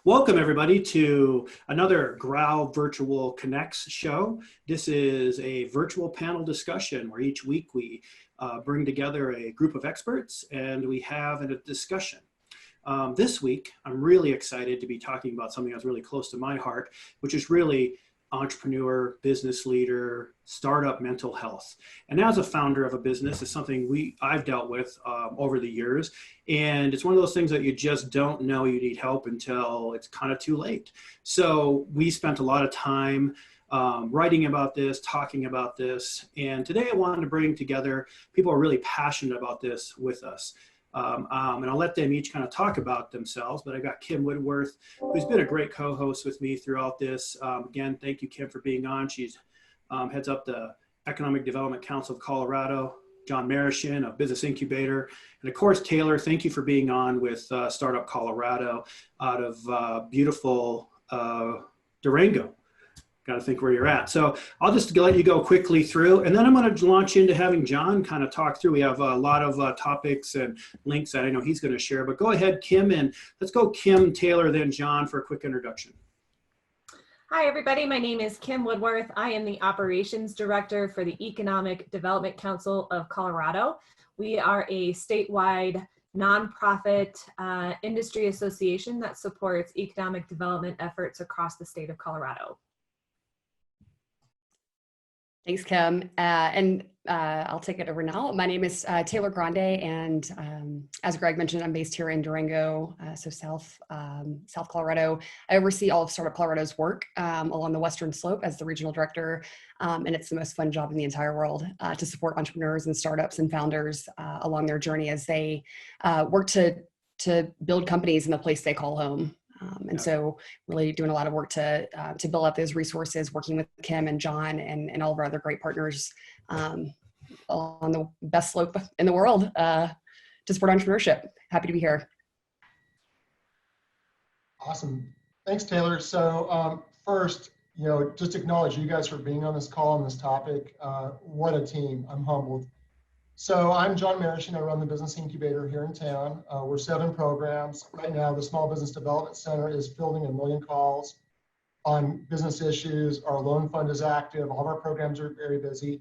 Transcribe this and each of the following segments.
Welcome, everybody, to another GROWL Virtual Connex show. This is a virtual panel discussion where each week we bring together a group of experts and we have a discussion. This week, I'm really excited to be talking about something that's really close to my heart, which is really entrepreneur, business leader, startup mental health. And as a founder of a business, it's something I've dealt with over the years. And it's one of those things that you just don't know you need help until it's kind of too late. So we spent a lot of time writing about this, talking about this. And today I wanted to bring together people who are really passionate about this with us. And I'll let them each kind of talk about themselves, but I got Kim Woodworth, who's been a great co-host with me throughout this. Again, thank you, Kim, for being on. She's heads up the Economic Development Council of Colorado. John Marishin of Business Incubator. And of course, Taylor, thank you for being on with Startup Colorado out of beautiful Durango. Got to think where you're at. So I'll just let you go quickly through, and then I'm going to launch into having John kind of talk through. We have a lot of topics and links that I know he's going to share, but go ahead, Kim, and let's go Kim, Taylor, then John for a quick introduction. Hi, everybody. My name is Kim Woodworth. I am the Operations Director for the Economic Development Council of Colorado. We are a statewide nonprofit industry association that supports economic development efforts across the state of Colorado. Thanks, Kim. I'll take it over now. My name is Taylor Grande, and as Greg mentioned, I'm based here in Durango, so South Colorado. I oversee all of Startup Colorado's work along the Western Slope as the regional director, and it's the most fun job in the entire world to support entrepreneurs and startups and founders along their journey as they work to build companies in the place they call home. So really doing a lot of work to build up those resources, working with Kim and John and all of our other great partners on the best slope in the world to support entrepreneurship. Happy to be here. Awesome. Thanks, Taylor. So first, just acknowledge you guys for being on this call on this topic. What a team. I'm humbled. So I'm John Marishin. I run the Business Incubator here in town. We're 7 programs. Right now, the Small Business Development Center is fielding 1 million calls on business issues. Our loan fund is active. All of our programs are very busy.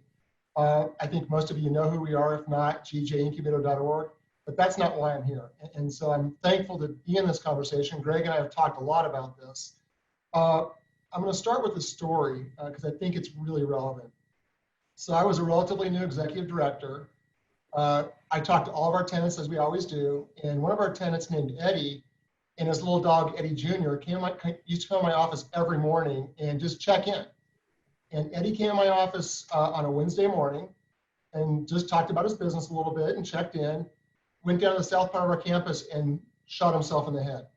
I think most of you know who we are. If not, gjincubator.org. But that's not why I'm here. And so I'm thankful to be in this conversation. Greg and I have talked a lot about this. I'm going to start with a story because I think it's really relevant. So I was a relatively new executive director. I talked to all of our tenants, as we always do, and one of our tenants named Eddie and his little dog, Eddie Jr., used to come to my office every morning and just check in. And Eddie came to my office on a Wednesday morning and just talked about his business a little bit and checked in, went down to the south part of our campus and shot himself in the head.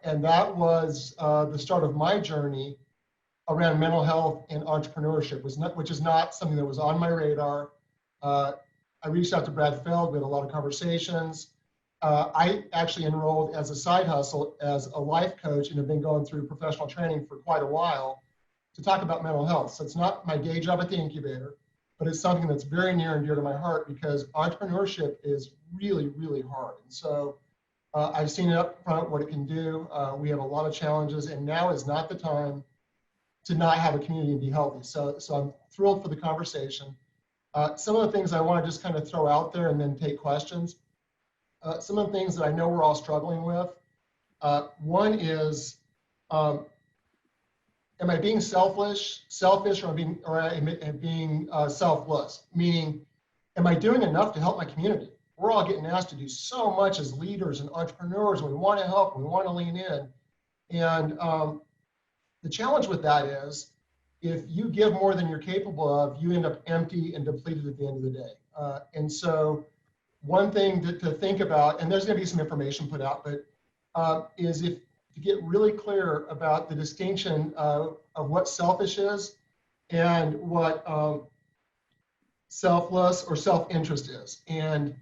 And that was the start of my journey around mental health and entrepreneurship, which is not something that was on my radar. I reached out to Brad Feld. We had a lot of conversations. I actually enrolled as a side hustle as a life coach and have been going through professional training for quite a while to talk about mental health. So it's not my day job at the incubator, but it's something that's very near and dear to my heart because entrepreneurship is really, really hard. And so I've seen it up front, what it can do. We have a lot of challenges, and now is not the time to not have a community and be healthy. So I'm thrilled for the conversation. Some of the things I want to just kind of throw out there and then take questions. Some of the things that I know we're all struggling with. One is, am I being selfish, or am I being selfless? Meaning, am I doing enough to help my community? We're all getting asked to do so much as leaders and entrepreneurs, and we want to help, and we want to lean in. And the challenge with that is, if you give more than you're capable of, you end up empty and depleted at the end of the day. And so one thing to think about, and there's going to be some information put out, but is if to get really clear about the distinction of what selfish is and what selfless or self-interest is. And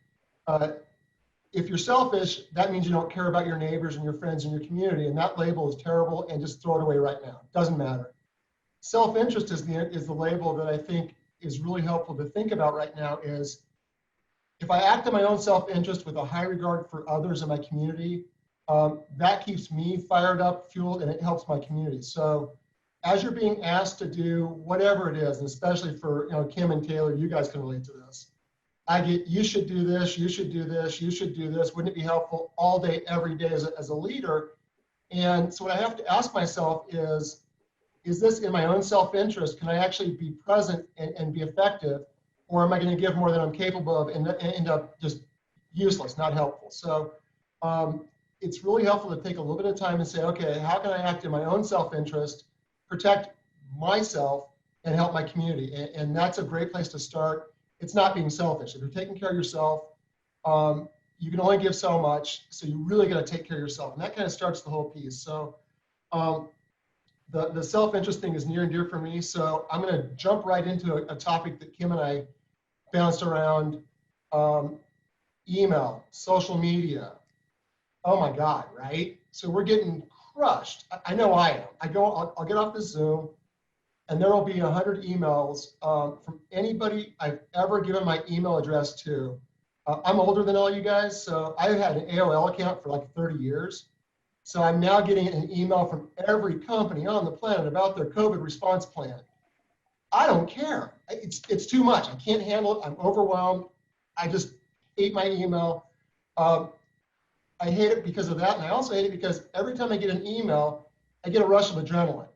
if you're selfish, that means you don't care about your neighbors and your friends and your community, and that label is terrible, and just throw it away right now. Doesn't matter. Self-interest is the label that I think is really helpful to think about right now is if I act in my own self-interest with a high regard for others in my community, that keeps me fired up, fueled, and it helps my community. So as you're being asked to do whatever it is, and especially for Kim and Taylor, you guys can relate to this. I get, you should do this, you should do this, you should do this. Wouldn't it be helpful all day, every day as a leader? And so what I have to ask myself is this in my own self-interest? Can I actually be present and be effective? Or am I going to give more than I'm capable of and end up just useless, not helpful? So it's really helpful to take a little bit of time and say, okay, how can I act in my own self-interest, protect myself, and help my community? And that's a great place to start. It's not being selfish. If you're taking care of yourself, you can only give so much, so you really got to take care of yourself. And that kind of starts the whole piece. So the self-interest thing is near and dear for me. So I'm going to jump right into a topic that Kim and I bounced around. Email, social media. Oh my God, right? So we're getting crushed. I know I am. I'll get off this Zoom, and there will be 100 emails from anybody I've ever given my email address to. I'm older than all you guys, so I've had an AOL account for like 30 years. So I'm now getting an email from every company on the planet about their COVID response plan. I don't care. It's too much. I can't handle it. I'm overwhelmed. I just hate my email. I hate it because of that, and I also hate it because every time I get an email, I get a rush of adrenaline.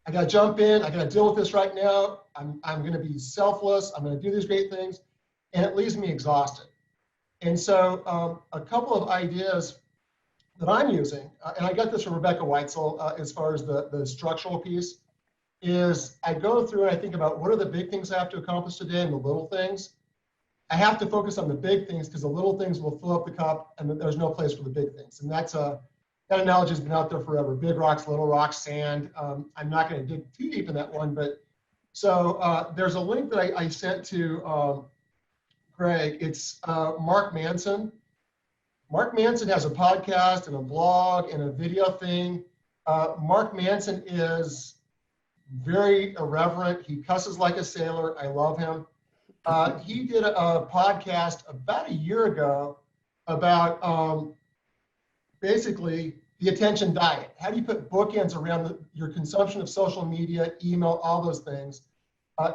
I got to jump in. I got to deal with this right now. I'm going to be selfless. I'm going to do these great things, and it leaves me exhausted. And so a couple of ideas that I'm using, and I got this from Rebecca Weitzel as far as the structural piece, is I go through and I think about what are the big things I have to accomplish today and the little things. I have to focus on the big things because the little things will fill up the cup and there's no place for the big things. And that analogy has been out there forever. Big rocks, little rocks, sand. I'm not going to dig too deep in that one, but so there's a link that I sent to Greg. It's Mark Manson. Mark Manson has a podcast and a blog and a video thing. Mark Manson is very irreverent. He cusses like a sailor. I love him. He did a podcast about a year ago about basically the attention diet. How do you put bookends around your consumption of social media, email, all those things?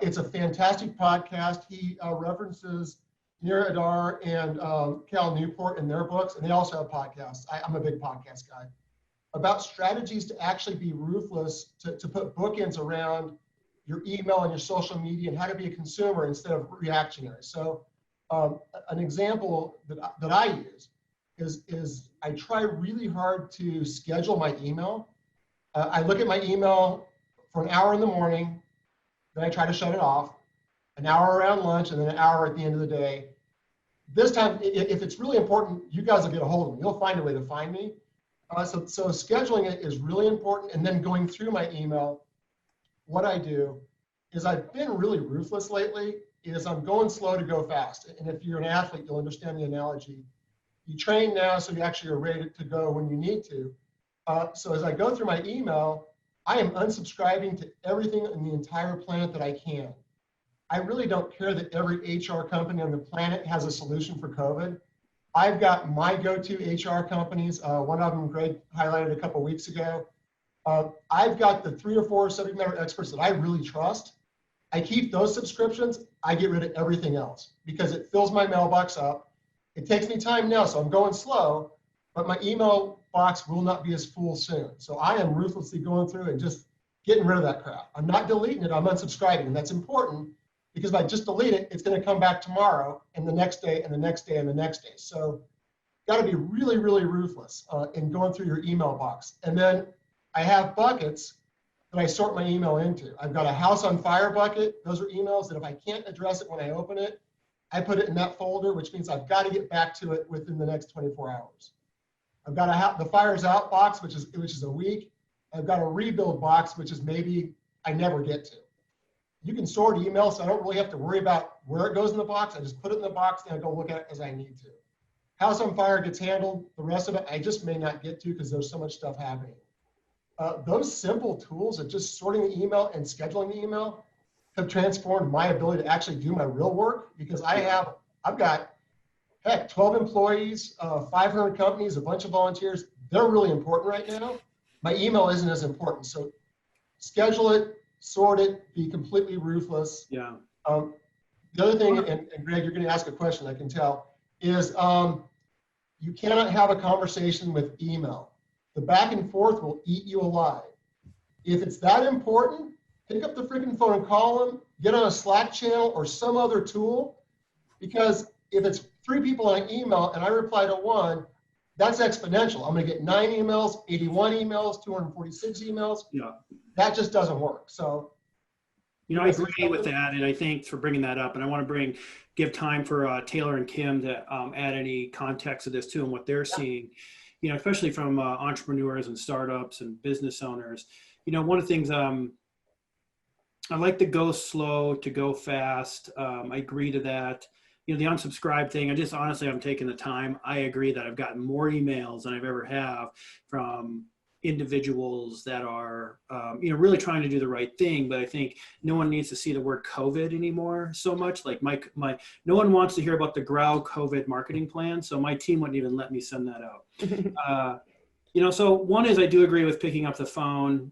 It's a fantastic podcast. He references Nir Adar and Cal Newport in their books, and they also have podcasts. I'm a big podcast guy. About strategies to actually be ruthless, to put bookends around your email and your social media and how to be a consumer instead of reactionary. So an example that I use is I try really hard to schedule my email. I look at my email for an hour in the morning, then I try to shut it off, an hour around lunch, and then an hour at the end of the day. This time, if it's really important, you guys will get a hold of me. You'll find a way to find me. So scheduling it is really important. And then going through my email, what I do is I've been really ruthless lately, is I'm going slow to go fast. And if you're an athlete, you'll understand the analogy. You train now so you actually are ready to go when you need to. So as I go through my email, I am unsubscribing to everything in the entire planet that I can. I really don't care that every HR company on the planet has a solution for COVID. I've got my go-to HR companies. One of them Greg highlighted a couple weeks ago. I've got the 3 or 4 subject matter experts that I really trust. I keep those subscriptions. I get rid of everything else because it fills my mailbox up. It takes me time now, so I'm going slow, but my email box will not be as full soon. So I am ruthlessly going through and just getting rid of that crap. I'm not deleting it, I'm unsubscribing, and that's important because if I just delete it, it's going to come back tomorrow and the next day and the next day and the next day. So got to be really, really ruthless in going through your email box. And then I have buckets that I sort my email into. I've got a house on fire bucket. Those are emails that if I can't address it when I open it, I put it in that folder, which means I've got to get back to it within the next 24 hours. I've got the fire's out box, which is a week. I've got a rebuild box, which is maybe I never get to. You can sort emails, so I don't really have to worry about where it goes in the box. I just put it in the box and I go look at it as I need to. House on fire gets handled. The rest of it, I just may not get to because there's so much stuff happening. Those simple tools of just sorting the email and scheduling the email have transformed my ability to actually do my real work because I've got, heck, 12 employees, 500 companies, a bunch of volunteers. they're really important right now. My email isn't as important. So schedule it, sort it, be completely ruthless. Yeah. The other thing, and Greg, you're going to ask a question, I can tell, is you cannot have a conversation with email. The back and forth will eat you alive. If it's that important, pick up the freaking phone and call them, get on a Slack channel or some other tool, because if it's 3 people on an email and I reply to one, that's exponential. I'm going to get 9 emails, 81 emails, 246 emails. Yeah. That just doesn't work. So, I agree with that, and I thanks for bringing that up. And I want to give time for Taylor and Kim to add any context to this too, and what they're seeing. Especially from entrepreneurs and startups and business owners. One of the things I like to go slow to go fast. I agree to that. The unsubscribe thing, I just honestly haven't taken the time. I agree that I've gotten more emails than I've ever have from individuals that are, really trying to do the right thing. But I think no one needs to see the word COVID anymore so much. Like no one wants to hear about the GROWL COVID marketing plan. So my team wouldn't even let me send that out. So one is I do agree with picking up the phone.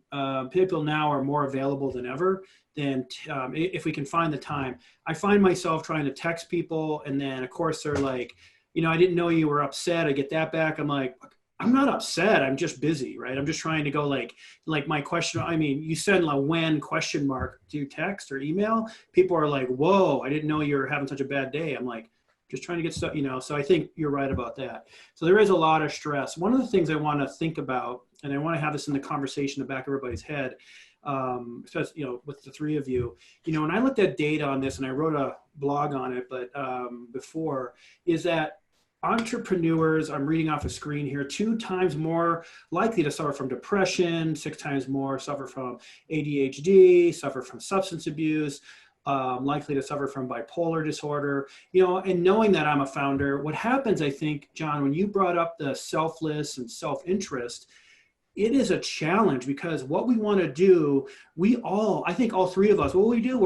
People now are more available than ever. Then if we can find the time, I find myself trying to text people, and then of course they're like, I didn't know you were upset. I get that back. I'm like, I'm not upset. I'm just busy, right? I'm just trying to go like my question. I mean, you send a when question mark to text or email. People are like, whoa, I didn't know you were having such a bad day. I'm like, just trying to get stuff, so I think you're right about that. So there is a lot of stress. One of the things I want to think about, and I want to have this in the conversation in the back of everybody's head, especially, with the 3 of you, when I looked at data on this, and I wrote a blog on it, but before, is that entrepreneurs, I'm reading off a screen here, 2 times more likely to suffer from depression, 6 times more suffer from ADHD, suffer from substance abuse, likely to suffer from bipolar disorder, and knowing that I'm a founder, what happens, I think, John, when you brought up the selfless and self-interest, it is a challenge, because what we want to do, I think all 3 of us, what we do,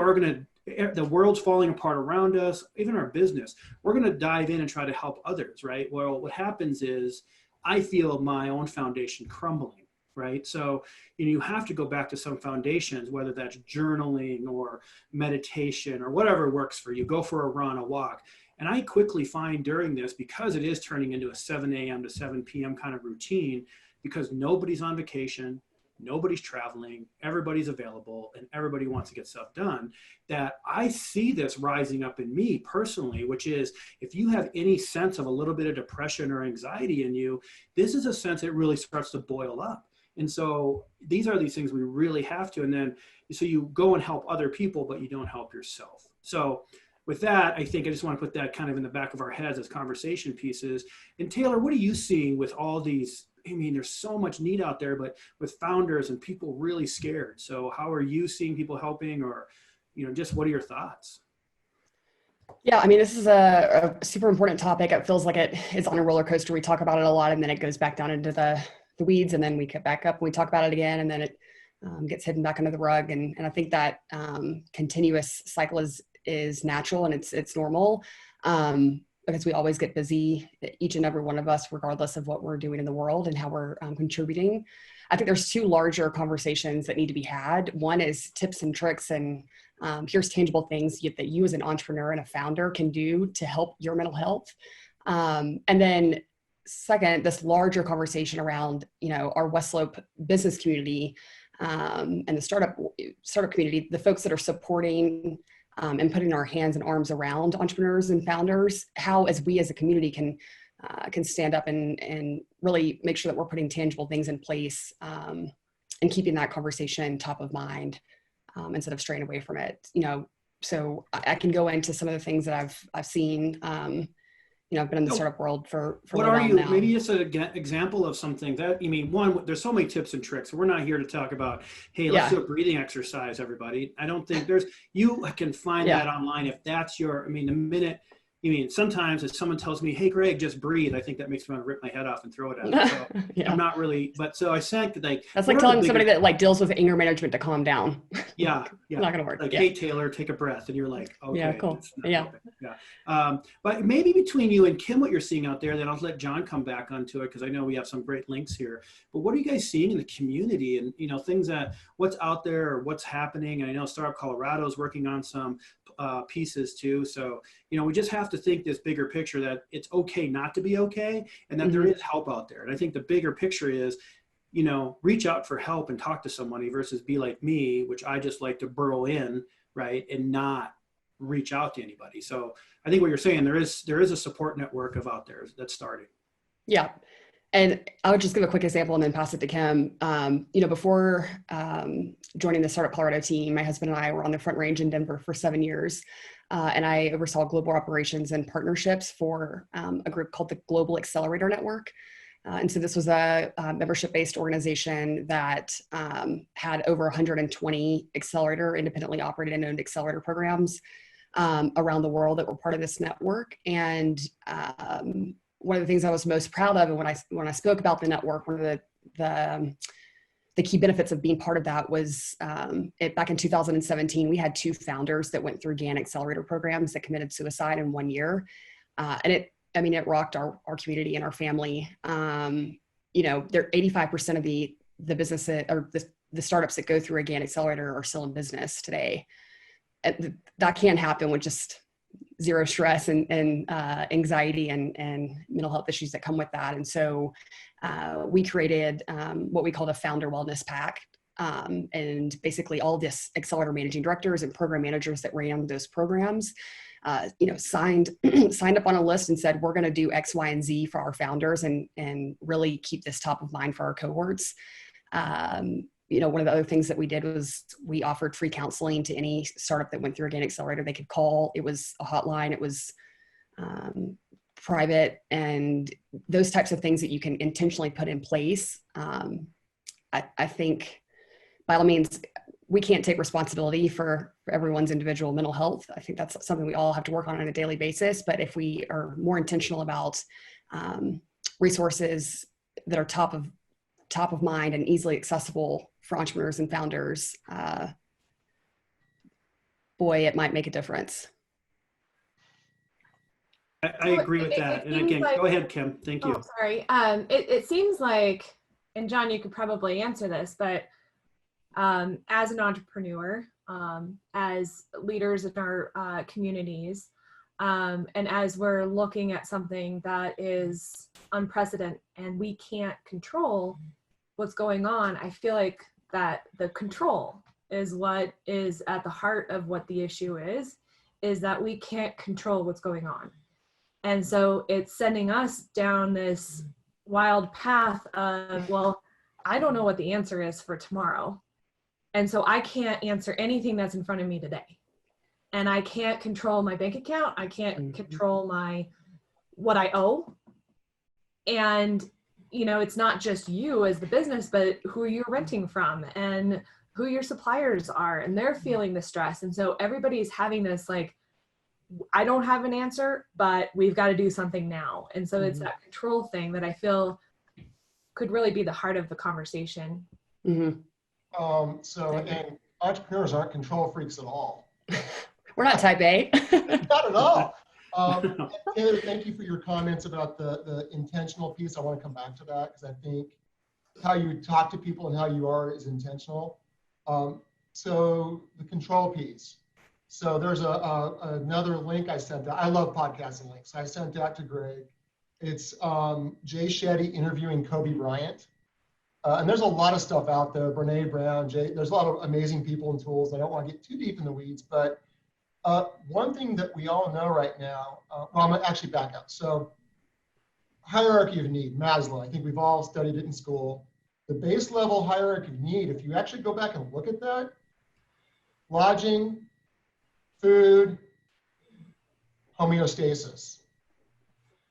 the world's falling apart around us, even our business, we're going to dive in and try to help others, right? Well, what happens is I feel my own foundation crumbling, right? So, you have to go back to some foundations, whether that's journaling or meditation or whatever works for you. Go for a run, a walk. And I quickly find during this, because it is turning into a 7 a.m. to 7 p.m. kind of routine, because nobody's on vacation, nobody's traveling, everybody's available, and everybody wants to get stuff done, that I see this rising up in me personally, which is if you have any sense of a little bit of depression or anxiety in you, this is a sense that really starts to boil up. And so these are these things we really have to, and then so you go and help other people, but you don't help yourself. So with that, I think I just want to put that kind of in the back of our heads as conversation pieces. And Taylor, what are you seeing with all these? I mean, there's so much need out there, but with founders and people really scared. So how are you seeing people helping, or, just what are your thoughts? Yeah, I mean, this is a super important topic. It feels like it is on a roller coaster. We talk about it a lot, and then it goes back down into the weeds, and then we get back up and we talk about it again, and then it gets hidden back under the rug. And I think that continuous cycle is natural, and it's normal. Because we always get busy, each and every one of us, regardless of what we're doing in the world and how we're contributing. I think there's 2 larger conversations that need to be had. One is tips and tricks, and here's tangible things that you as an entrepreneur and a founder can do to help your mental health. And then second, this larger conversation around, our West Slope business community and the startup community, the folks that are supporting and putting our hands and arms around entrepreneurs and founders, how as we as a community can stand up and really make sure that we're putting tangible things in place and keeping that conversation top of mind instead of straying away from it. So I can go into some of the things that I've seen. I've been in the startup world for what a while are you now. Maybe just an example of something that, one, there's so many tips and tricks. We're not here to talk about, hey, let's do a breathing exercise, everybody. I don't think you can find that online if that's the minute I mean, sometimes if someone tells me, "Hey, Greg, just breathe," I think that makes me want to rip my head off and throw it at them. So Yeah. I'm not really, but so I said, like, That's like telling somebody that like deals with anger management to calm down. Yeah, yeah. Not gonna work. Like, yeah. hey, Taylor, take a breath, and you're like, okay. Yeah, cool. Yeah. Yeah. But maybe between you and Kim, what you're seeing out there, then I'll let John come back onto it because I know we have some great links here. But what are you guys seeing in the community, and things that what's out there or what's happening? And I know Startup Colorado is working on some pieces too. So we just have to think this bigger picture that it's okay not to be okay, and that there is help out there. And I think the bigger picture is, reach out for help and talk to somebody versus be like me, which I just like to burrow in, right, and not reach out to anybody. So I think what you're saying, there is a support network out there that's starting. Yeah. And I would just give a quick example and then pass it to Kim. Before joining the Startup Colorado team, my husband and I were on the Front Range in Denver for 7 years. And I oversaw global operations and partnerships for a group called the Global Accelerator Network. And so this was a membership-based organization that had over 120 independently operated and owned accelerator programs around the world that were part of this network. And one of the things I was most proud of, and when I spoke about the network, one of the key benefits of being part of that was back in 2017, we had 2 founders that went through GAN accelerator programs that committed suicide in 1 year. And it rocked our community and our family. They're 85% of the business or the startups that go through a GAN accelerator are still in business today. And that can happen with just zero stress and anxiety and mental health issues that come with that. And so we created what we called a founder wellness pact. And basically all this accelerator managing directors and program managers that ran those programs, signed up on a list and said, we're going to do X, Y, and Z for our founders and really keep this top of mind for our cohorts. One of the other things that we did was we offered free counseling to any startup that went through a GAN accelerator. They could call. It was a hotline. It was private, and those types of things that you can intentionally put in place. I think by all means, we can't take responsibility for everyone's individual mental health. I think that's something we all have to work on a daily basis. But if we are more intentional about resources that are top of mind and easily accessible for entrepreneurs and founders, it might make a difference. I agree with that. And again, go ahead, Kim. Thank you. Oh, sorry. It seems like, and John, you could probably answer this, but as an entrepreneur, as leaders in our communities, and as we're looking at something that is unprecedented and we can't control what's going on, I feel like that the control is what is at the heart of what the issue is that we can't control what's going on. And so it's sending us down this wild path of, well, I don't know what the answer is for tomorrow. And so I can't answer anything that's in front of me today. And I can't control my bank account. I can't control what I owe. And it's not just you as the business, but who you're renting from and who your suppliers are, and they're feeling the stress. And so everybody's having this, like, I don't have an answer, but we've got to do something now. And so it's that control thing that I feel could really be the heart of the conversation. Mm-hmm. And entrepreneurs aren't control freaks at all. We're not type A. Not at all. Taylor, thank you for your comments about the intentional piece. I want to come back to that because I think how you talk to people and how you are is intentional. So the control piece. So there's another link I sent out. I love podcasting links. I sent that to Greg. It's Jay Shetty interviewing Kobe Bryant. And there's a lot of stuff out there. Brene Brown, there's a lot of amazing people and tools. I don't want to get too deep in the weeds, but one thing that we all know right now, I'm going to actually back up. So hierarchy of need, Maslow, I think we've all studied it in school. The base level hierarchy of need, if you actually go back and look at that, lodging, food, homeostasis.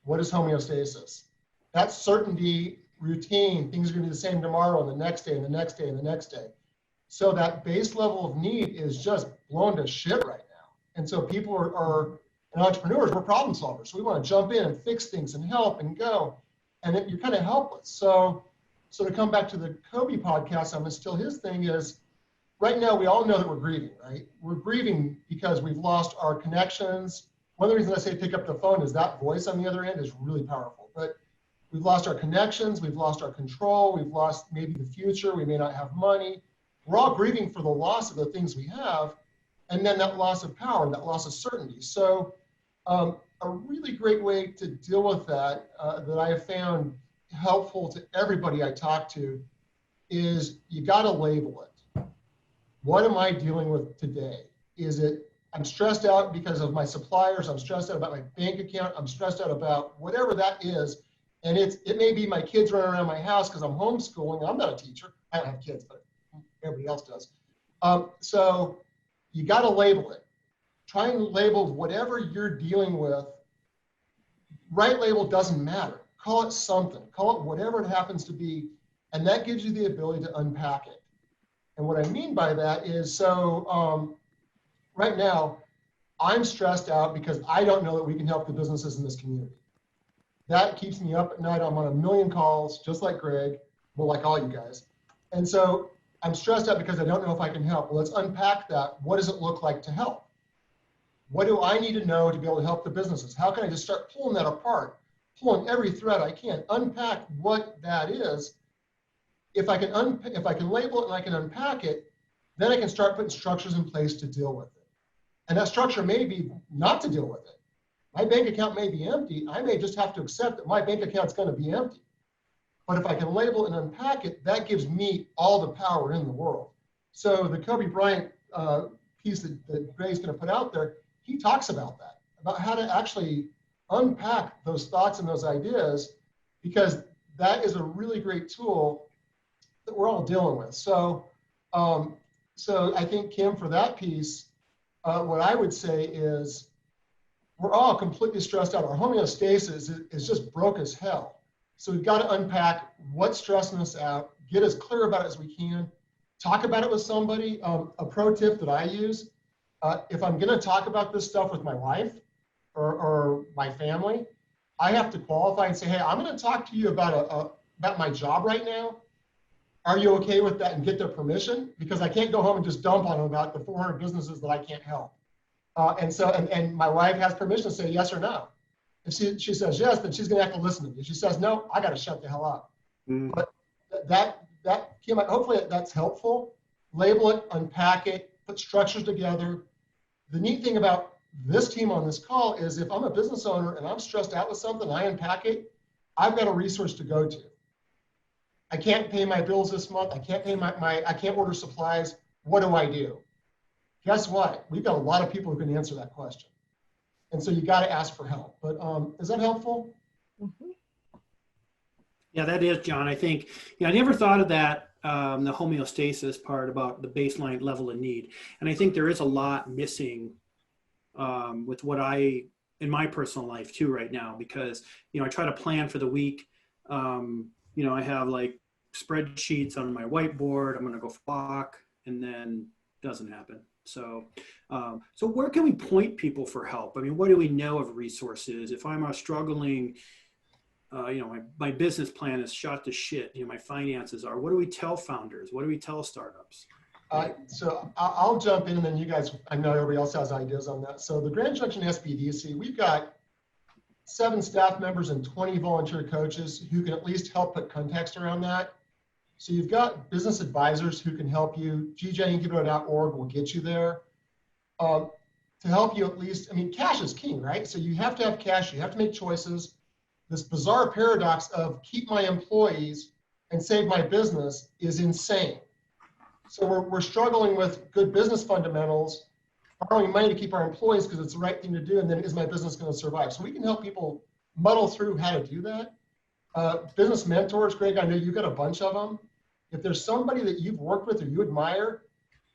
What is homeostasis? That's certainty, routine, things are going to be the same tomorrow and the next day and the next day and the next day. So that base level of need is just blown to shit right now. And so people are And entrepreneurs, we're problem solvers. So we want to jump in and fix things and help and go. And then you're kind of helpless. So to come back to the Kobe podcast, I'm going to steal his thing is, right now we all know that we're grieving, right? We're grieving because we've lost our connections. One of the reasons I say pick up the phone is that voice on the other end is really powerful. But we've lost our connections, we've lost our control, we've lost maybe the future, we may not have money. We're all grieving for the loss of the things we have, and then that loss of power, that loss of certainty. So a really great way to deal with that, that I have found helpful to everybody I talk to, is you gotta label it. What am I dealing with today? Is it, I'm stressed out because of my suppliers, I'm stressed out about my bank account, I'm stressed out about whatever that is. And it may be my kids running around my house because I'm homeschooling. I'm not a teacher. I don't have kids, but everybody else does. So you got to label it. Try and label whatever you're dealing with. Right label doesn't matter. Call it something. Call it whatever it happens to be. And that gives you the ability to unpack it. And what I mean by that is, so right now, I'm stressed out because I don't know that we can help the businesses in this community. That keeps me up at night. I'm on a million calls, just like Greg, well, like all you guys. And so I'm stressed out because I don't know if I can help. Well, let's unpack that. What does it look like to help? What do I need to know to be able to help the businesses? How can I just start pulling that apart, pulling every thread I can, unpack what that is? If I can label it and I can unpack it, then I can start putting structures in place to deal with it. And that structure may be not to deal with it. My bank account may be empty. I may just have to accept that my bank account's going to be empty. But if I can label it and unpack it, that gives me all the power in the world. So the Kobe Bryant piece that Greg's going to put out there, he talks about that, about how to actually unpack those thoughts and those ideas, because that is a really great tool that we're all dealing with. So I think, Kim, for that piece, what I would say is, we're all completely stressed out. Our homeostasis is just broke as hell. So we've got to unpack what's stressing us out, get as clear about it as we can, talk about it with somebody. A pro tip that I use, if I'm going to talk about this stuff with my wife or my family, I have to qualify and say, hey, I'm going to talk to you about my job right now. Are you okay with that? And get their permission, because I can't go home and just dump on them about the 400 businesses that I can't help. And my wife has permission to say yes or no. If she says yes, then she's going to have to listen to me. If she says no, I got to shut the hell up. But that Kim, hopefully that's helpful. Label it, unpack it, put structures together. The neat thing about this team on this call is, if I'm a business owner and I'm stressed out with something, I unpack it, I've got a resource to go to. I can't pay my bills this month. I can't pay I can't order supplies. What do I do? Guess what? We've got a lot of people who can answer that question. And so you got to ask for help. But is that helpful? Mm-hmm. Yeah, that is, John. I think, I never thought of that, the homeostasis part about the baseline level of need. And I think there is a lot missing with what in my personal life too right now, because, I try to plan for the week. I have like spreadsheets on my whiteboard. I'm going to go walk, and then doesn't happen. So where can we point people for help? I mean, what do we know of resources? If I'm struggling, my business plan is shot to shit. My finances are. What do we tell founders? What do we tell startups? So I'll jump in, and then you guys, I know everybody else has ideas on that. So the Grand Junction SBDC, we've got 7 staff members and 20 volunteer coaches who can at least help put context around that. So you've got business advisors who can help you. GJincubator.org will get you there. To help you at least, cash is king, right? So you have to have cash, you have to make choices. This bizarre paradox of keep my employees and save my business is insane. So we're struggling with good business fundamentals, borrowing money to keep our employees because it's the right thing to do, and then is my business going to survive? So we can help people muddle through how to do that. Business mentors, Greg, I know you've got a bunch of them. If there's somebody that you've worked with or you admire,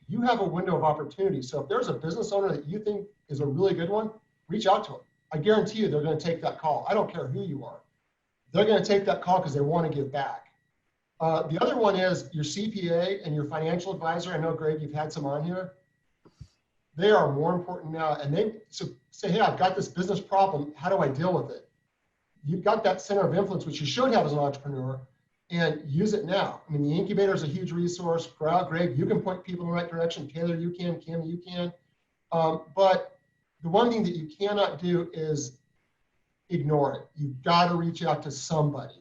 you have a window of opportunity. So if there's a business owner that you think is a really good one, reach out to them. I guarantee you they're going to take that call. I don't care who you are. They're going to take that call because they want to give back. The other one is your CPA and your financial advisor. I know, Greg, you've had some on here. they are more important now. And they say, hey, I've got this business problem. How do I deal with it? You've got that center of influence, which you should have as an entrepreneur, and use it now. I mean, the incubator is a huge resource. GROWL, Greg, you can point people in the right direction. Taylor, you can. Kim, you can. But the one thing that you cannot do is ignore it. You've got to reach out to somebody.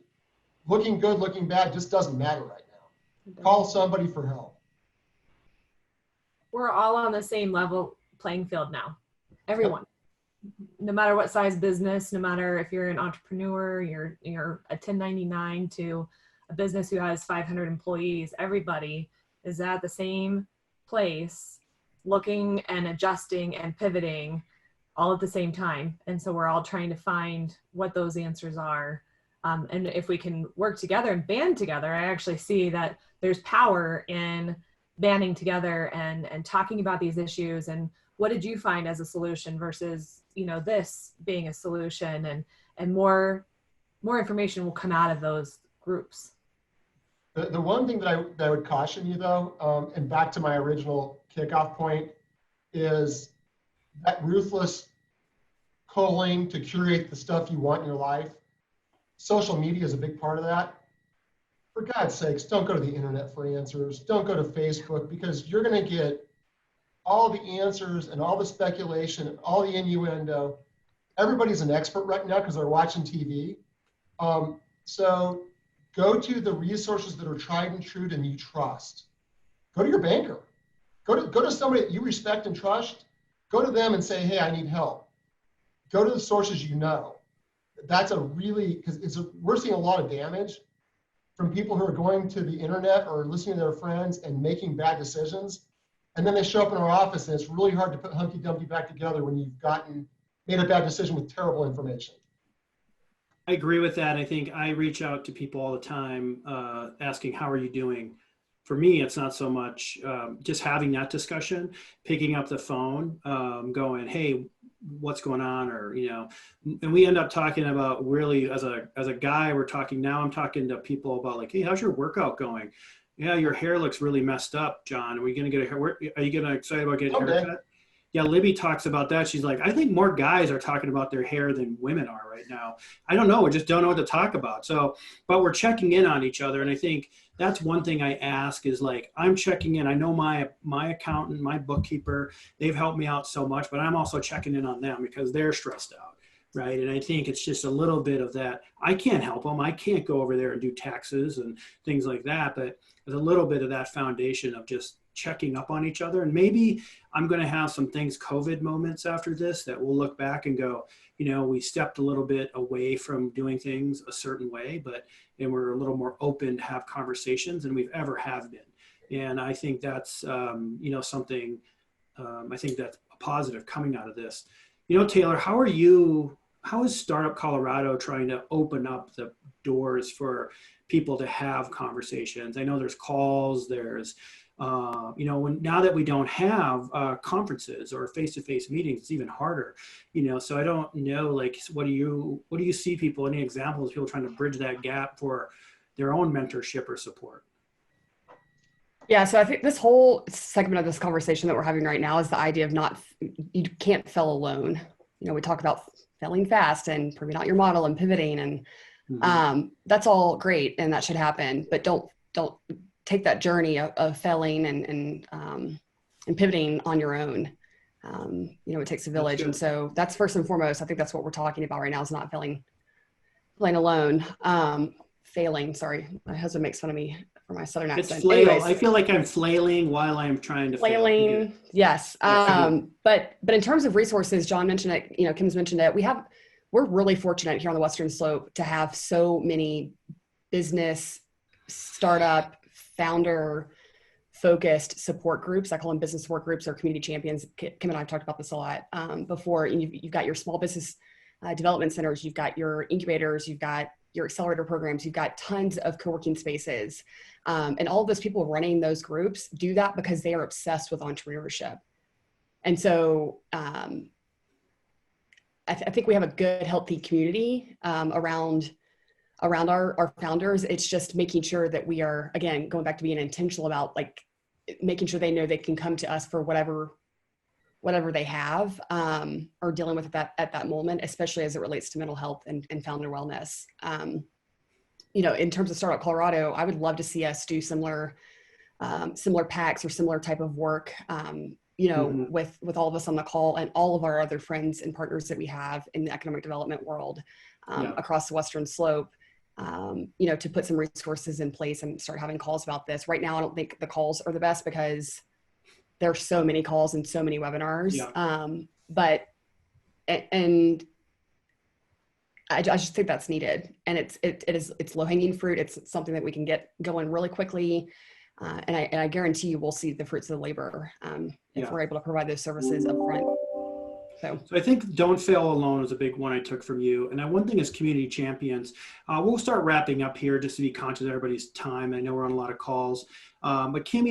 Looking good, looking bad, just doesn't matter right now. Call somebody for help. We're all on the same level playing field now. Everyone. No matter what size business, no matter if you're an entrepreneur, you're a 1099 to a business who has 500 employees, everybody is at the same place looking and adjusting and pivoting all at the same time. And so we're all trying to find what those answers are. And if we can work together and band together, I actually see that there's power in banding together and talking about these issues. And what did you find as a solution versus, you know, this being a solution, and more information will come out of those groups. The one thing that I would caution you though, and back to my original kickoff point, is that ruthless culling to curate the stuff you want in your life. Social media is a big part of that. For God's sakes, don't go to the internet for answers. Don't go to Facebook, because you're going to get all the answers and all the speculation and all the innuendo. Everybody's an expert right now because they're watching TV. So go to the resources that are tried and true and you trust. Go to your banker. Go to somebody that you respect and trust. Go to them and say, hey, I need help. Go to the sources you know. That's a really, because we're seeing a lot of damage from people who are going to the internet or listening to their friends and making bad decisions. And then they show up in our office and it's really hard to put Humpty Dumpty back together when you've made a bad decision with terrible information. I agree with that. I think I reach out to people all the time asking, how are you doing? For me, it's not so much just having that discussion, picking up the phone, going, hey, what's going on? Or, you know, and we end up talking about really as a guy, we're talking now, I'm talking to people about like, hey, how's your workout going? Yeah, your hair looks really messed up, John. Are we going to get a hair? Are you getting excited about getting a haircut? Yeah, Libby talks about that. She's like, I think more guys are talking about their hair than women are right now. I don't know. We just don't know what to talk about. So, but we're checking in on each other. And I think that's one thing I ask is like, I'm checking in. I know my accountant, my bookkeeper, they've helped me out so much, but I'm also checking in on them because they're stressed out. Right. And I think it's just a little bit of that. I can't help them. I can't go over there and do taxes and things like that. But there's a little bit of that foundation of just checking up on each other. And maybe I'm going to have some things, COVID moments after this, that we'll look back and go, you know, we stepped a little bit away from doing things a certain way, and we're a little more open to have conversations than we've ever have been. And I think that's, you know, something, I think that's a positive coming out of this. You know, Taylor, how is Startup Colorado trying to open up the doors for people to have conversations? I know there's calls, there's, you know, now that we don't have conferences or face-to-face meetings, it's even harder, you know, so I don't know, like, what do you see people, any examples of people trying to bridge that gap for their own mentorship or support? Yeah, so I think this whole segment of this conversation that we're having right now is the idea of you can't fail alone. You know, we talk about failing fast and proving out your model and pivoting, and that's all great and that should happen, but don't take that journey of failing and pivoting on your own. You know, it takes a village, and so that's first and foremost. I think that's what we're talking about right now, is not failing alone. Failing. Sorry, my husband makes fun of me for my Southern accent. It's flail. I feel like I'm flailing while I'm trying to flailing. Fail. Yes. But in terms of resources, John mentioned it. You know, Kim's mentioned it. We're really fortunate here on the Western Slope to have so many business, startup, founder focused support groups. I call them business support groups or community champions. Kim and I have talked about this a lot before. You've got your small business development centers, you've got your incubators, you've got your accelerator programs, you've got tons of co-working spaces. And all of those people running those groups do that because they are obsessed with entrepreneurship. And so I think we have a good, healthy community around our founders. It's just making sure that we are, again, going back to being intentional about like making sure they know they can come to us for whatever whatever they have or dealing with that at that moment, especially as it relates to mental health and family wellness. In terms of Startup Colorado, I would love to see us do similar packs or similar type of work, with all of us on the call and all of our other friends and partners that we have in the economic development world across the Western Slope, to put some resources in place and start having calls about this. Right now, I don't think the calls are the best because there's so many calls and so many webinars. I just think that's needed, and it's low hanging fruit. It's something that we can get going really quickly, and I guarantee you we'll see the fruits of the labor if we're able to provide those services up front. So I think don't fail alone is a big one I took from you. And one thing is community champions. We'll start wrapping up here just to be conscious of everybody's time. I know we're on a lot of calls. But Kim,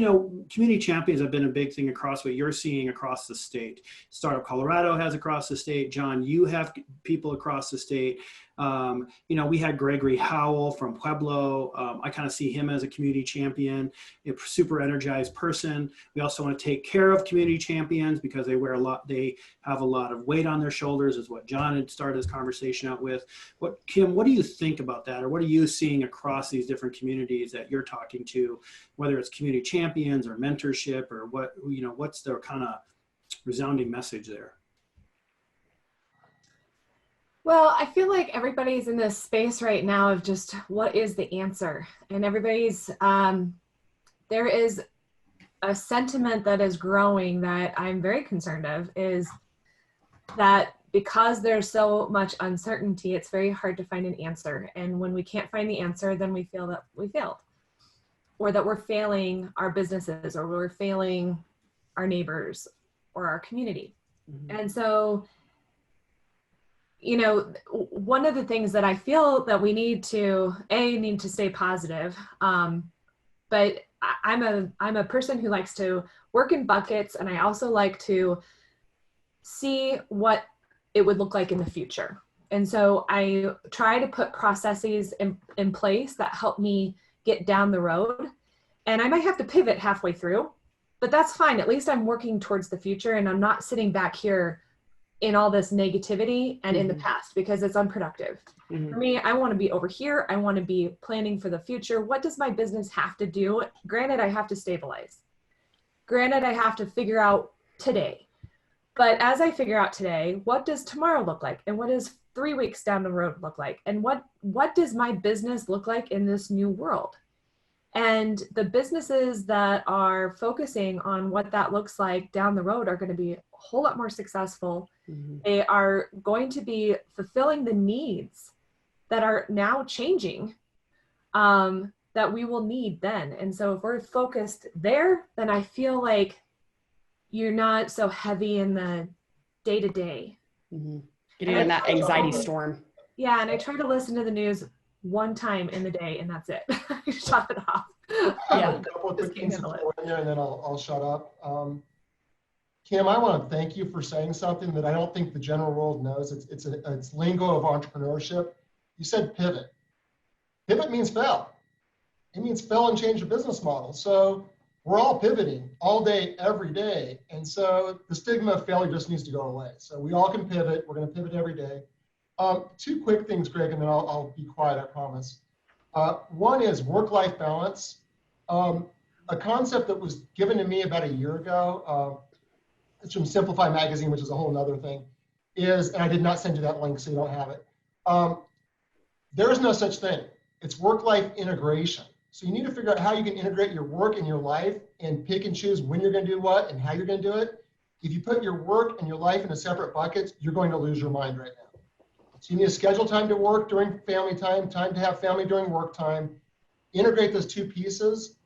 community champions have been a big thing across what you're seeing across the state. Startup Colorado has across the state. John, you have people across the state. We had Gregory Howell from Pueblo. I kind of see him as a community champion, a super energized person. We also want to take care of community champions because they have a lot of weight on their shoulders, is what John had started his conversation out with. Kim, what do you think about that? Or what are you seeing across these different communities that you're talking to, whether it's community champions or mentorship, or what's their kind of resounding message there? Well, I feel like everybody's in this space right now of just what is the answer, and everybody's there is a sentiment that is growing that I'm very concerned of, is that because there's so much uncertainty, it's very hard to find an answer. And when we can't find the answer, then we feel that we failed, or that we're failing our businesses, or we're failing our neighbors or our community. Mm-hmm. And so, one of the things that I feel that we need to stay positive. But I'm a person who likes to work in buckets, and I also like to see what it would look like in the future. And so I try to put processes in place that help me get down the road. And I might have to pivot halfway through, but that's fine. At least I'm working towards the future, and I'm not sitting back here in all this negativity and in the past, because it's unproductive. For me, I want to be over here. I want to be planning for the future. What does my business have to do? Granted, I have to stabilize. Granted, I have to figure out today. But as I figure out today, what does tomorrow look like? And what does 3 weeks down the road look like? And what does my business look like in this new world? And the businesses that are focusing on what that looks like down the road are going to be a whole lot more successful. Mm-hmm. They are going to be fulfilling the needs that are now changing, that we will need then. And so if we're focused there, then I feel like you're not so heavy in the day-to-day. Mm-hmm. Getting in that anxiety storm. Yeah, and I try to listen to the news one time in the day, and that's it. I shut it off. I have a couple of quick things to throw in there, and then I'll shut up. Kim, I want to thank you for saying something that I don't think the general world knows. It's lingo of entrepreneurship. You said pivot. Pivot means fail. It means fail and change the business model. So we're all pivoting all day, every day. And so the stigma of failure just needs to go away. So we all can pivot. We're going to pivot every day. Two quick things, Greg, and then I'll be quiet, I promise. One is work-life balance. A concept that was given to me about a year ago, it's from Simplify Magazine, which is a whole nother thing, and I did not send you that link, so you don't have it. There is no such thing. It's work-life integration. So you need to figure out how you can integrate your work and your life and pick and choose when you're going to do what and how you're going to do it. If you put your work and your life into separate buckets, you're going to lose your mind right now. So you need to schedule time to work during family time to have family during work time. Integrate those two pieces.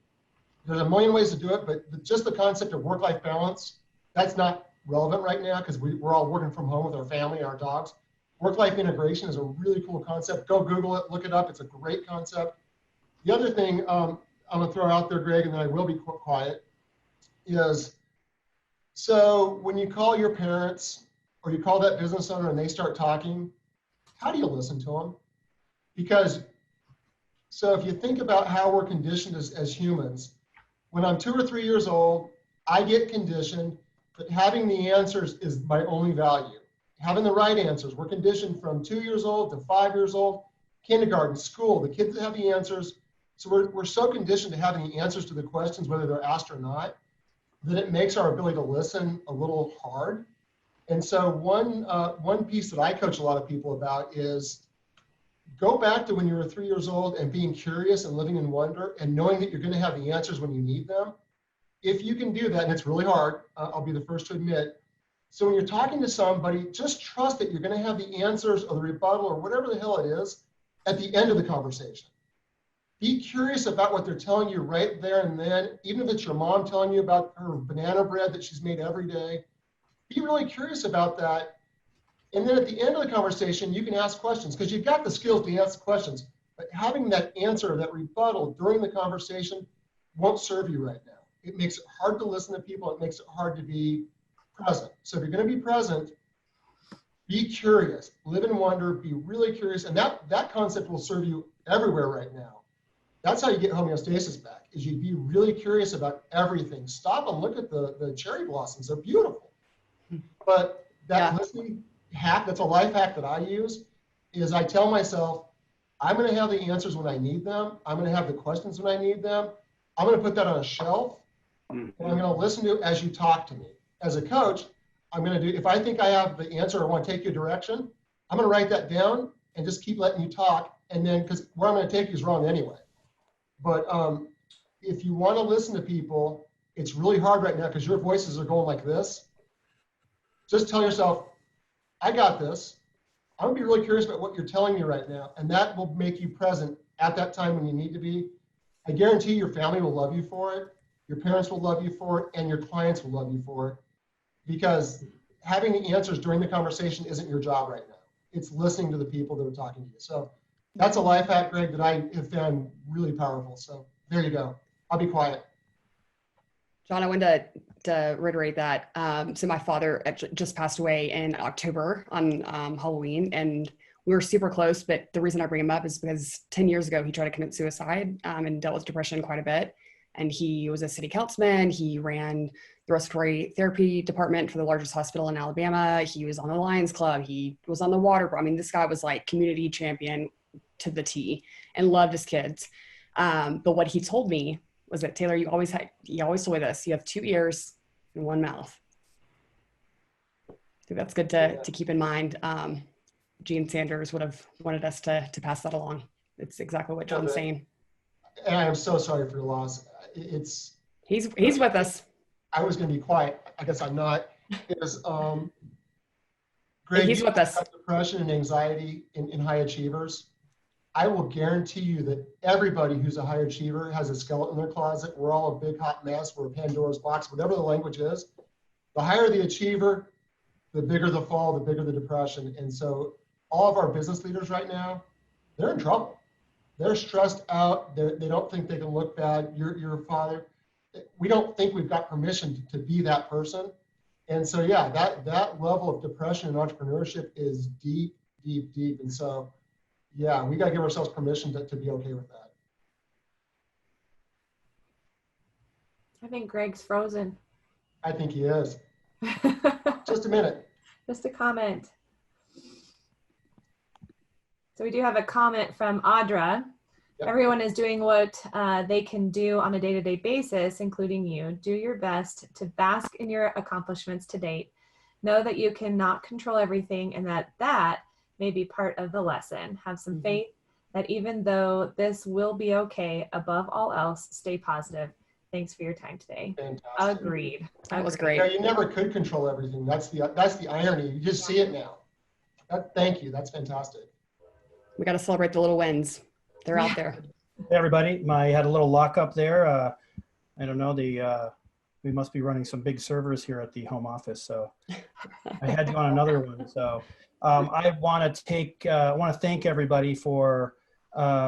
There's a million ways to do it, but just the concept of work-life balance, that's not relevant right now because we're all working from home with our family and our dogs. Work-life integration is a really cool concept. Go Google it, look it up. It's a great concept. The other thing I'm going to throw out there, Greg, and then I will be quiet, is so when you call your parents or you call that business owner and they start talking, how do you listen to them? Because, so if you think about how we're conditioned as humans, when I'm 2 or 3 years old, I get conditioned but having the answers is my only value. Having the right answers. We're conditioned from 2 years old to 5 years old, kindergarten, school, the kids that have the answers. So we're so conditioned to having the answers to the questions, whether they're asked or not, that it makes our ability to listen a little hard. And so one piece that I coach a lot of people about is go back to when you were 3 years old and being curious and living in wonder and knowing that you're going to have the answers when you need them. If you can do that, and it's really hard, I'll be the first to admit. So when you're talking to somebody, just trust that you're going to have the answers or the rebuttal or whatever the hell it is at the end of the conversation. Be curious about what they're telling you right there and then, even if it's your mom telling you about her banana bread that she's made every day. Be really curious about that. And then at the end of the conversation, you can ask questions because you've got the skills to ask questions. But having that answer, that rebuttal during the conversation won't serve you right now. It makes it hard to listen to people. It makes it hard to be present. So if you're going to be present, be curious, live in wonder, be really curious. And that concept will serve you everywhere right now. That's how you get homeostasis back, is you be really curious about everything. Stop and look at the cherry blossoms. They're beautiful. But that listening hack, that's a life hack that I use, is I tell myself, I'm going to have the answers when I need them. I'm going to have the questions when I need them. I'm going to put that on a shelf, and I'm going to listen to it as you talk to me. As a coach, I'm going to do, if I think I have the answer or want to take you a direction, I'm going to write that down and just keep letting you talk. And then, because where I'm going to take you is wrong anyway. But if you want to listen to people, it's really hard right now because your voices are going like this. Just tell yourself, I got this. I'm going to be really curious about what you're telling me right now. And that will make you present at that time when you need to be. I guarantee your family will love you for it. Your parents will love you for it. And your clients will love you for it. Because having the answers during the conversation isn't your job right now. It's listening to the people that are talking to you. So that's a life hack, Greg, that I have found really powerful. So there you go. I'll be quiet. John, I wanted to reiterate that. So my father just passed away in October on Halloween, and we were super close. But the reason I bring him up is because 10 years ago, he tried to commit suicide and dealt with depression quite a bit. And he was a city councilman. He ran the respiratory therapy department for the largest hospital in Alabama. He was on the Lions Club. He was on the water. I mean, this guy was like community champion to the T and loved his kids. But what he told me was that, Taylor, you always told me this, you have 2 ears and 1 mouth. I think that's good to keep in mind. Gene Sanders would have wanted us to pass that along. It's exactly what John's saying. And I am so sorry for your loss. He's with us. I was going to be quiet. I guess I'm not. Greg, he's with us. Depression and anxiety in high achievers. I will guarantee you that everybody who's a high achiever has a skeleton in their closet. We're all a big hot mess. We're a Pandora's box, whatever the language is. The higher the achiever, the bigger the fall, the bigger the depression. And so all of our business leaders right now, they're in trouble. They're stressed out. They don't think they can look bad. You're a father. We don't think we've got permission to be that person. And so, yeah, that level of depression and entrepreneurship is deep, deep, deep. And so, yeah, we got to give ourselves permission to be okay with that. I think Greg's frozen. I think he is. Just a minute. Just a comment. So we do have a comment from Audra. Yep. Everyone is doing what they can do on a day-to-day basis, including you. Do your best to bask in your accomplishments to date. Know that you cannot control everything and that may be part of the lesson. Have some faith that even though this will be okay, above all else, stay positive. Thanks for your time today. Fantastic. Agreed. That was great. Yeah, you never could control everything. That's the irony. You just see it now. Thank you. That's fantastic. We got to celebrate the little wins. They're out there. Hey everybody, I had a little lockup there. I don't know, we must be running some big servers here at the home office, so I had you on another one. So I want to thank everybody for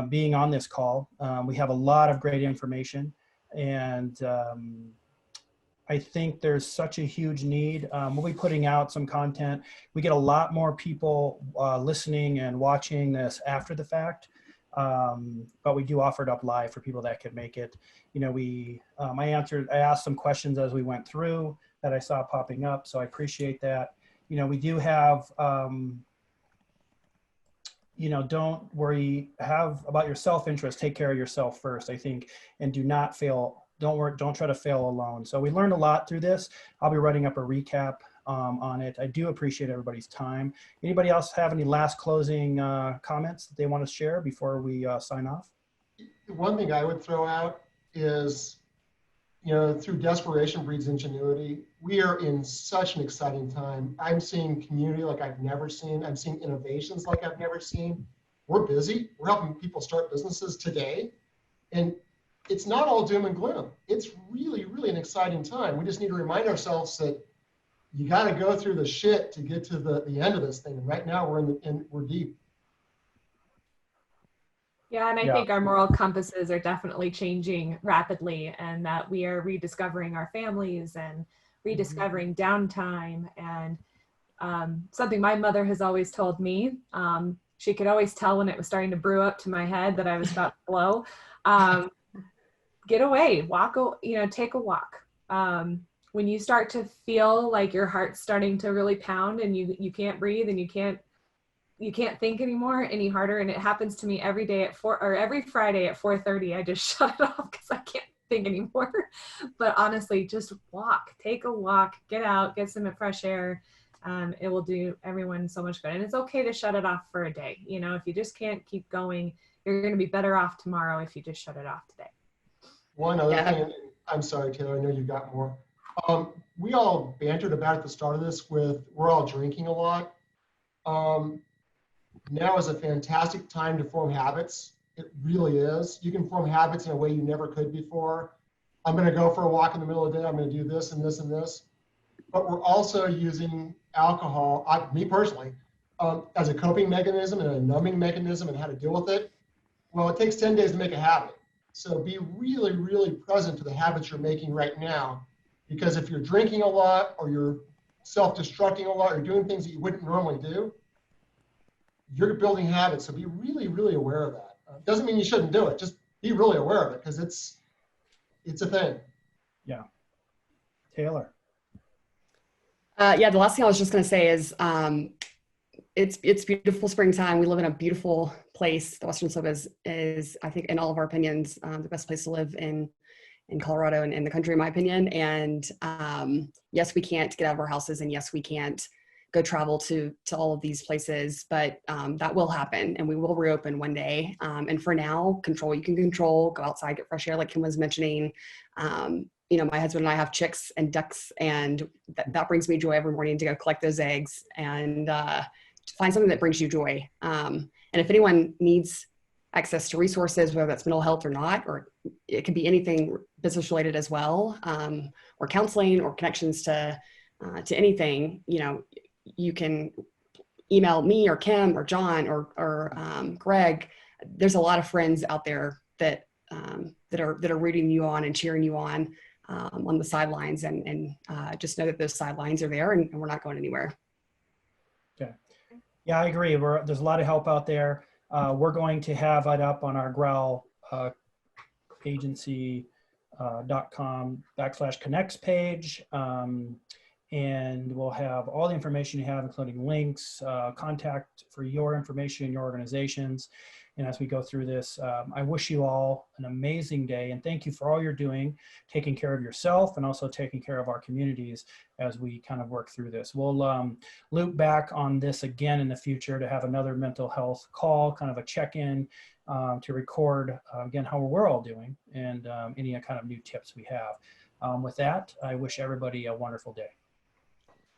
being on this call. We have a lot of great information, and I think there's such a huge need. We'll be putting out some content. We get a lot more people listening and watching this after the fact. But we do offer it up live for people that could make it. You know, I asked some questions as we went through that I saw popping up. So I appreciate that. You know, we do have, you know, don't worry, have about your self-interest, take care of yourself first, I think, and do not fail. Don't try to fail alone. So we learned a lot through this. I'll be writing up a recap on it. I do appreciate everybody's time. Anybody else have any last closing comments that they want to share before we sign off? One thing I would throw out is, you know, through desperation breeds ingenuity. We are in such an exciting time. I'm seeing community like I've never seen. I'm seeing innovations like I've never seen. We're busy. We're helping people start businesses today. And it's not all doom and gloom. It's really, really an exciting time. We just need to remind ourselves that you got to go through the shit to get to the end of this thing. And right now we're deep. Yeah, and I think our moral compasses are definitely changing rapidly, and that we are rediscovering our families and rediscovering downtime. And something my mother has always told me, she could always tell when it was starting to brew up to my head that I was about to blow. Get away, take a walk. When you start to feel like your heart's starting to really pound and you can't breathe and you can't think anymore any harder, and it happens to me every day every Friday at 4:30, I just shut it off because I can't think anymore. But honestly, just walk, take a walk, get out, get some fresh air. It will do everyone so much good. And it's okay to shut it off for a day. You know, if you just can't keep going, you're going to be better off tomorrow if you just shut it off today. One other thing, I'm sorry, Taylor, I know you got more. We all bantered about at the start of this we're all drinking a lot. Now is a fantastic time to form habits. It really is. You can form habits in a way you never could before. I'm going to go for a walk in the middle of the day. I'm going to do this and this and this. But we're also using alcohol, me personally, as a coping mechanism and a numbing mechanism and how to deal with it. Well, it takes 10 days to make a habit. So be really, really present to the habits you're making right now. Because if you're drinking a lot or you're self-destructing a lot or doing things that you wouldn't normally do, you're building habits. So be really, really aware of that. Doesn't mean you shouldn't do it. Just be really aware of it because it's a thing. Yeah. Taylor. Yeah, the last thing I was just going to say is it's beautiful springtime. We live in a beautiful place. The Western Slope is I think, in all of our opinions, the best place to live in Colorado and in the country, in my opinion. And yes, we can't get out of our houses, and yes, we can't go travel to all of these places, but that will happen, and we will reopen one day. And for now, control what you can control. Go outside, get fresh air, like Kim was mentioning. You know, my husband and I have chicks and ducks, and that brings me joy every morning to go collect those eggs and find something that brings you joy. And if anyone needs access to resources, whether that's mental health or not, or it could be anything business related as well, or counseling or connections to anything, you know, you can email me or Kim or John or Greg. There's a lot of friends out there that are rooting you on and cheering you on the sidelines, and just know that those sidelines are there, and we're not going anywhere. Okay. Yeah, I agree. There's a lot of help out there. We're going to have it up on our GROWL agency.com/Connex page. And we'll have all the information you have, including links, contact for your information, your organizations. And as we go through this, I wish you all an amazing day, and thank you for all you're doing, taking care of yourself and also taking care of our communities as we kind of work through this. We'll loop back on this again in the future to have another mental health call, kind of a check-in to record again how we're all doing and any kind of new tips we have. With that, I wish everybody a wonderful day.